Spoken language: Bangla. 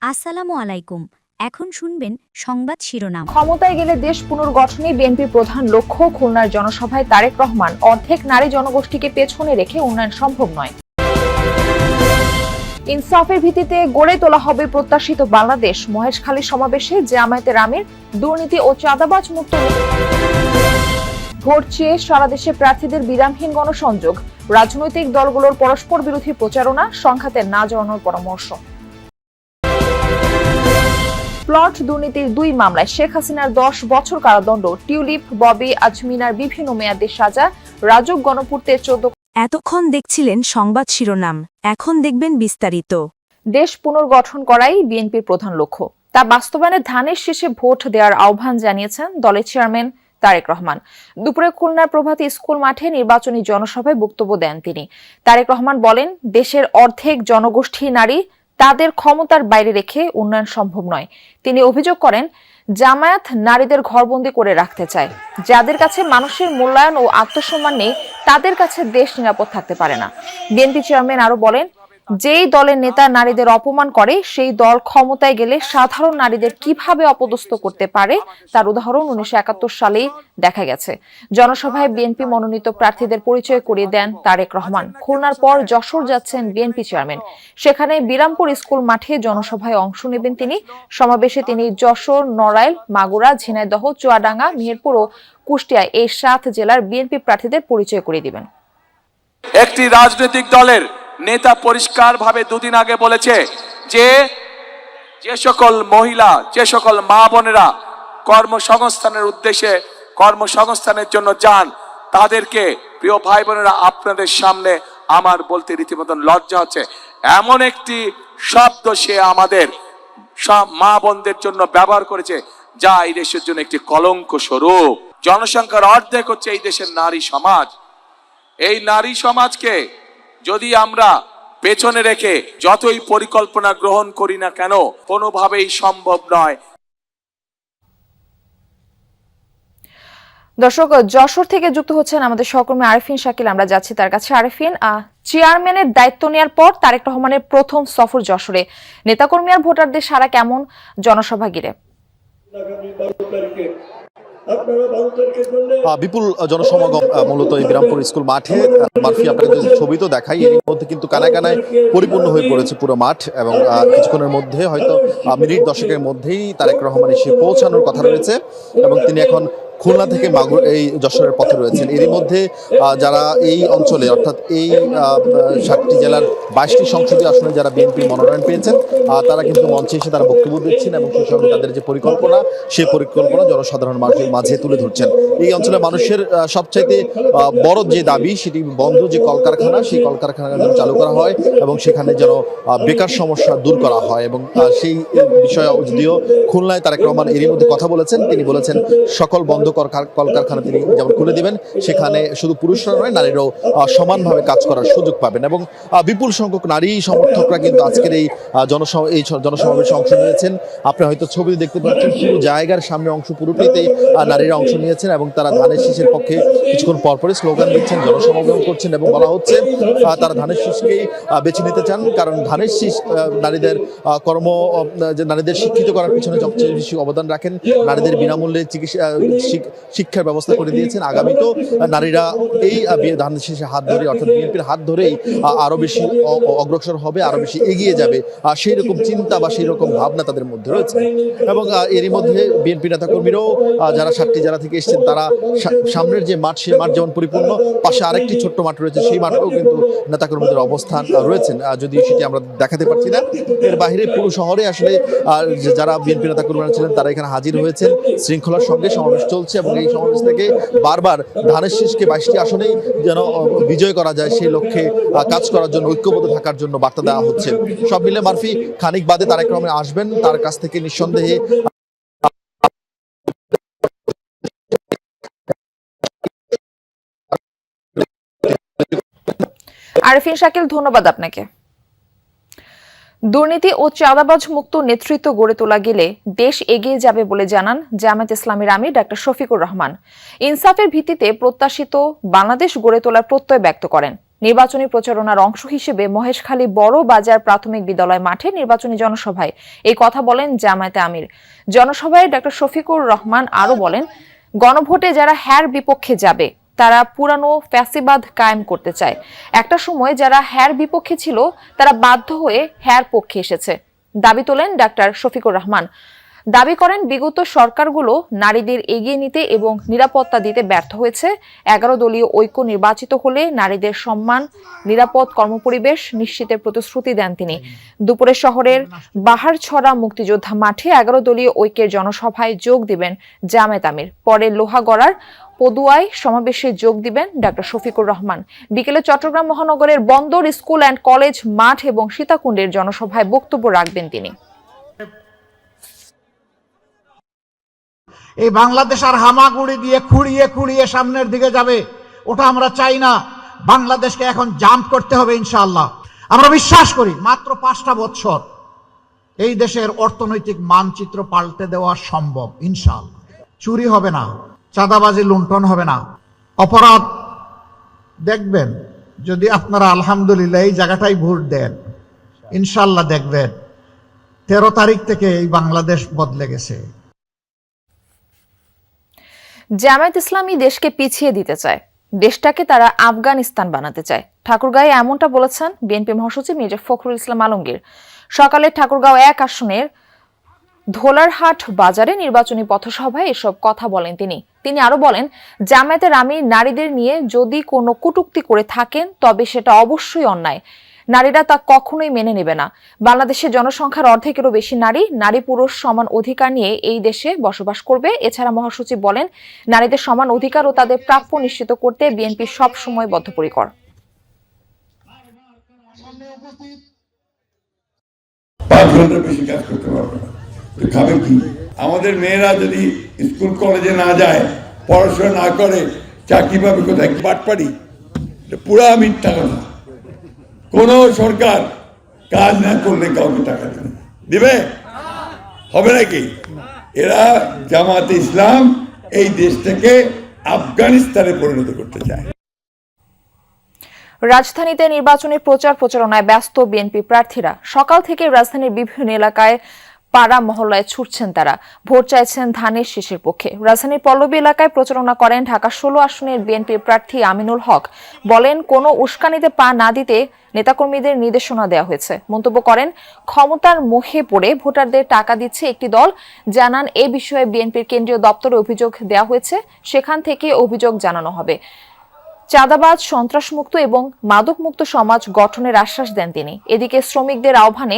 আসসালামু আলাইকুম। এখন শুনবেন সংবাদ শিরোনাম। ক্ষমতায় গেলে দেশ পুনর্গঠনে বিএনপির প্রধান লক্ষ্য। খুলনার জনসভায় তারেক রহমান, অর্ধেক নারী জনগোষ্ঠীকে পেছনে রেখে উন্নয়ন সম্ভব নয়। ইনসাফের ভিত্তিতে গড়ে তোলা হবে প্রত্যাশিত বাংলাদেশ। মহেশখালী সমাবেশে জামায়াতের আমির। দুর্নীতি ও চাঁদাবাজ মুক্ত ভোট চেয়ে সারা দেশে প্রার্থীদের বিরামহীন গণসংযোগ। রাজনৈতিক দলগুলোর পরস্পর বিরোধী প্রচারণা, সংঘাতে না জড়ানোর পরামর্শ। প্লট দুর্নীতির 2 মামলায় শেখ হাসিনার 10 বছর কারাদণ্ড। টিউলিপ, ববি, আজমিনার বিভিন্ন মেয়াদের সাজা। রাজউক গণপূর্তে 14। এতক্ষণ দেখছিলেন সংবাদ শিরোনাম, এখন দেখবেন বিস্তারিত। দেশ পুনর্গঠন করাই বিএনপির প্রধান লক্ষ্য। তা বাস্তবায়নে ধানের শীষে ভোট দেওয়ার আহ্বান জানিয়েছেন দলের চেয়ারম্যান তারেক রহমান। দুপুরে খুলনার প্রভাতী স্কুল মাঠে নির্বাচনী জনসভায় বক্তব্য দেন তিনি। তারেক রহমান বলেন, দেশের অর্ধেক জনগোষ্ঠী নারী, তাদের ক্ষমতার বাইরে রেখে উন্নয়ন সম্ভব নয়। তিনি অভিযোগ করেন, জামায়াত নারীদের ঘরবন্দি করে রাখতে চায়। যাদের কাছে মানুষের মূল্যায়ন ও আত্মসম্মান নেই, তাদের কাছে দেশ নিরাপদ থাকতে পারে না। বিএনপি চেয়ারম্যান আরো বলেন, যেই দলের নেতা নারীদের অপমান করে, সেই দল ক্ষমতায় গেলে সাধারণ নারীদের কিভাবে অপদস্থ করতে পারে তার উদাহরণ 1971 সালেই দেখা গেছে। জনসভায় বিএনপি মনোনীত প্রার্থীদের পরিচয় করিয়ে দেন তারেক রহমান। খুলনার পর যশোর যাচ্ছেন বিএনপি চেয়ারম্যান। সেখানে বিরামপুর স্কুল মাঠে জনসভায় অংশ নেবেন তিনি। সমাবেশে তিনি যশোর, নড়াইল, মাগুরা, ঝিনাইদহ, চুয়াডাঙ্গা, মেহেরপুর ও কুষ্টিয়া এই 7 জেলার বিএনপি প্রার্থীদের পরিচয় করিয়ে দিবেন। একটি রাজনৈতিক দলের নেতা পরিষ্কারভাবে দুদিন আগে বলেছে যে সকল মহিলা, যে সকল মা বোনেরা কর্মসংস্থানের উদ্দেশ্যে কর্মসংস্থানের জন্য যান, তাদেরকে প্রিয় ভাই বোনেরা, আপনাদের সামনে আমার বলতে রীতিমতন লজ্জা হচ্ছে, এমন একটি শব্দ সে আমাদের সব মা বোনদের জন্য ব্যবহার করেছে যা এই দেশের জন্য একটি কলঙ্ক স্বরূপ। জনসংখ্যার অর্ধেক হচ্ছে এই দেশের নারী সমাজ। এই নারী সমাজকে যদি আমরা পেছনে রেখে যতই পরিকল্পনা গ্রহণ করি না কেন, কোনোভাবেই সম্ভব নয়। দর্শক, যশোর থেকে যুক্ত হচ্ছেন আমাদের সহকর্মী আরেফিন শাকিল। আমরা যাচ্ছি তার কাছে। আরেফিন, চেয়ারম্যানের দায়িত্ব নেওয়ার পর তারেক রহমানের প্রথম সফর যশোরে। নেতাকর্মী আর ভোটারদের সারা কেমন জনসভা ঘিরে? বিপুল জনসমাগম মূলত এই বিরামপুর স্কুল মাঠে। মারফি, আপনাকে যদি ছবি তো দেখাই, এর মধ্যে কিন্তু কানায় কানায় পরিপূর্ণ হয়ে পড়েছে পুরো মাঠ, এবং কিছুক্ষণের মধ্যে হয়তো মিনিট 10-এর মধ্যেই তারেক রহমান এসে পৌঁছানোর কথা রয়েছে, এবং তিনি এখন খুলনা থেকে এই যশোরের পথে রয়েছেন। এরই মধ্যে যারা এই অঞ্চলে, অর্থাৎ এই 7টি জেলার 22টি সংসদীয় আসনে যারা বিএনপির মনোনয়ন পেয়েছেন, তারা কিন্তু মঞ্চে এসে তারা বক্তব্য দিচ্ছেন এবং সেই সঙ্গে তাদের যে পরিকল্পনা, সেই পরিকল্পনা জনসাধারণ মানুষের মাঝে তুলে ধরছেন। এই অঞ্চলের মানুষের সবচাইতে বড় যে দাবি, সেটি বন্ধ যে কলকারখানা, সেই কলকারখানা যেন চালু করা হয় এবং সেখানে যেন বেকার সমস্যা দূর করা হয়। এবং সেই বিষয়ে যদিও খুলনায় তারেক রহমান এরই মধ্যে কথা বলেছেন, তিনি বলেছেন সকল বন্ধ কলকারখানা তিনি যেমন খুলে দিবেন, সেখানে শুধু পুরুষরা নয়, নারীরাও সমানভাবে কাজ করার সুযোগ পাবেন। এবং বিপুল সংখ্যক নারী সমর্থকরা কিন্তু আজকের এই জনসমাবেশে অংশ নিয়েছেন। আপনি হয়তো ছবি দেখতে পাচ্ছেন, পুরো জায়গার সামনে অংশ পুরোটাতেই নারীরা অংশ নিয়েছেন এবং তারা ধানের শীষের পক্ষে কিছুক্ষণ পরপরই স্লোগান দিচ্ছেন, জনসমাগম করছেন, এবং বলা হচ্ছে তারা ধানের শীষকেই বেছে নিতে চান, কারণ ধানের শীষ নারীদের নারীদের শিক্ষিত করার পিছনে সবচেয়ে বেশি অবদান রাখেন। নারীদের বিনামূল্যে শিক্ষার ব্যবস্থা করে দিয়েছেন। আগামীতেও নারীরা এই ধানের শীষের হাত ধরে, অর্থাৎ বিএনপির হাত ধরেই আরো বেশি অগ্রসর হবে, আরো বেশি এগিয়ে যাবে, সেই রকম চিন্তা বা সেই রকম ভাবনা তাদের মধ্যে রয়েছে। এবং এরই মধ্যে বিএনপি নেতাকর্মীরাও যারা 7টি জেলা থেকে এসেছেন, তারা সামনের যে মাঠ, সেই মাঠ যেমন পরিপূর্ণ, পাশে আরেকটি ছোট্ট মাঠ রয়েছে, সেই মাঠেও কিন্তু নেতাকর্মীদের অবস্থান রয়েছেন, যদিও সেটি আমরা দেখাতে পারছি না। এর বাইরে পুরো শহরে আসলে যারা বিএনপি নেতাকর্মীরা ছিলেন, তারা এখানে হাজির হয়েছেন। শৃঙ্খলার সঙ্গে সমাবেশ চলছে এবং এই সমাবেশ থেকে বারবার ধানের শীষকে 22টি আসনেই যেন বিজয় করা যায়, সেই লক্ষ্যে কাজ করার জন্য, ঐক্যবদ্ধ থাকার জন্য বার্তা দেওয়া হচ্ছে। সব মিলে মারফি, খানিক বাদে তারেক রহমান আসবেন, তার কাছ থেকে নিঃসন্দেহে আরেফিন শাকিল, ধন্যবাদ আপনাকে। দুর্নীতি ও চাঁদাবাজ মুক্ত নেতৃত্ব গড়ে তোলা গেলে দেশ এগিয়ে যাবে বলে জানান জামায়াত ইসলামীর আমির ডাক্তার শফিকুর রহমান। ইনসাফের ভিত্তিতে প্রত্যাশিত বাংলাদেশ গড়ে তোলার প্রত্যয় ব্যক্ত করেন। নির্বাচনী প্রচারণার অংশ হিসেবে মহেশখালী বড় বাজার প্রাথমিক বিদ্যালয় মাঠে নির্বাচনী জনসভায় এই কথা বলেন জামায়াতে আমির। জনসভায় ডক্টর শফিকুর রহমান আরো বলেন, গণভোটে যারা হ্যার বিপক্ষে যাবে তারা পুরানো ফ্যাসিবাদ কায়েম করতে চায়। একটা সময় যারা হ্যার বিপক্ষে ছিল তারা বাধ্য হয়ে হ্যার পক্ষে এসেছে দাবি তোলেন ডক্টর শফিকুর রহমান। দাবি করেন বিগত সরকারগুলো নারীদের এগিয়ে নিতে এবং নিরাপত্তা দিতে ব্যর্থ হয়েছে। 11 দলীয় ঐক্য নির্বাচিত হলে নারীদের সম্মান, নিরাপদ কর্মপরিবেশ নিশ্চিতের প্রতিশ্রুতি দেন তিনি। দুপুরে শহরের বাহারছড়া মুক্তিযোদ্ধা মাঠে 11 দলীয় ঐক্যের জনসভায় যোগ দিবেন জামায়াত আমির। পরে লোহাগড়ার পদুয়ায় সমাবেশে যোগ দিবেন ডক্টর শফিকুর রহমান। বিকেলে চট্টগ্রাম মহানগরের বন্দর স্কুল অ্যান্ড কলেজ মাঠ এবং সীতাকুণ্ডের জনসভায় বক্তব্য রাখবেন তিনি। এই বাংলাদেশ আর হামাগুড়ি দিয়ে খুঁড়িয়ে খুঁড়িয়ে সামনের দিকে যাবে, ওটা আমরা চাই না। বাংলাদেশকে এখন জাম্প করতে হবে ইনশাআল্লাহ। আমরা বিশ্বাস করি মাত্র 5টা বছর এই দেশের অর্থনৈতিক মানচিত্র পাল্টে দেওয়া সম্ভব ইনশাআল্লাহ। চুরি হবে না, চাঁদাবাজি লুণ্ঠন হবে না, অপরাধ দেখবেন যদি আপনারা আলহামদুলিল্লাহ এই জায়গাটাই ভোট দেন ইনশাআল্লাহ দেখবেন 13 তারিখ থেকে এই বাংলাদেশ বদলে গেছে। জামায়াত ইসলামী দেশকে পিছিয়ে দিতে চায়, দেশটাকে তারা আফগানিস্তান বানাতে চায়। ঠাকুরগাঁয়ে এমনটা বলেছেন বিএনপি মহাসচিব মির্জা ফখরুল ইসলাম আলমগীর। সকালে ঠাকুরগাঁও 1 আসনের ধোলারহাট বাজারে নির্বাচনী পথসভায় এসব কথা বলেন তিনি আরো বলেন, জামায়াতের আমির নারীদের নিয়ে যদি কোনো কটূক্তি করে থাকেন তবে সেটা অবশ্যই অন্যায়। নারীরা তা কখনোই মেনে নেবে না। বাংলাদেশের জনসংখ্যার অর্ধেকেরও বেশি নারী পুরুষ সমান অধিকার নিয়ে এই দেশে বসবাস করবে। এছাড়া মহাসচিব বলেন, নারীদের সমান অধিকার ও তাদের প্রাপ্য নিশ্চিত করতে বিএনপি সব সময় বদ্ধপরিকর। 5 ঘন্টার বেশি কাজ করতে পারবে না, তো খাবে কি? আমাদের মেয়েরা যদি স্কুল কলেজে না যায়, পড়াশোনা না করে, চাকরি পাবে কোথায়? বাটপাড়ি, পুরা মিথ্যা কথা। কোন সরকার কাজ না করলে কাউকে টাকা দিবে? হবে নাকি? এরা জামাতে ইসলাম এই দেশটাকে আফগানিস্তানে পরিণত করতে চায়। রাজধানীতে নির্বাচনী প্রচারণায় ব্যস্ত বিএনপি প্রার্থীরা। সকাল থেকে রাজধানীর বিভিন্ন এলাকায় পাড়া মহল্লায় ছুটছেন তারা। ভোট চাইছেন ধানের শীষের পক্ষে। রাজধানীর পল্লবী এলাকায় প্রচারণা করেন ঢাকা 16 আসনের বিএনপির প্রার্থী আমিনুল হক। বলেন, কোনো উস্কানিতে পা না দিতে নেতাকর্মীদের নির্দেশনা দেওয়া হয়েছে। মন্তব্য করেন, ক্ষমতার মুখে পড়ে ভোটারদের টাকা দিচ্ছে একটি দল। জানান, এ বিষয়ে বিএনপির কেন্দ্রীয় দপ্তরে অভিযোগ দেওয়া হয়েছে, সেখান থেকে অভিযোগ জানানো হবে। চাঁদাবাজ, সন্ত্রাসমুক্ত এবং মাদকমুক্ত সমাজ গঠনের আশ্বাস দেন তিনি। এদিকে শ্রমিকদের আহ্বানে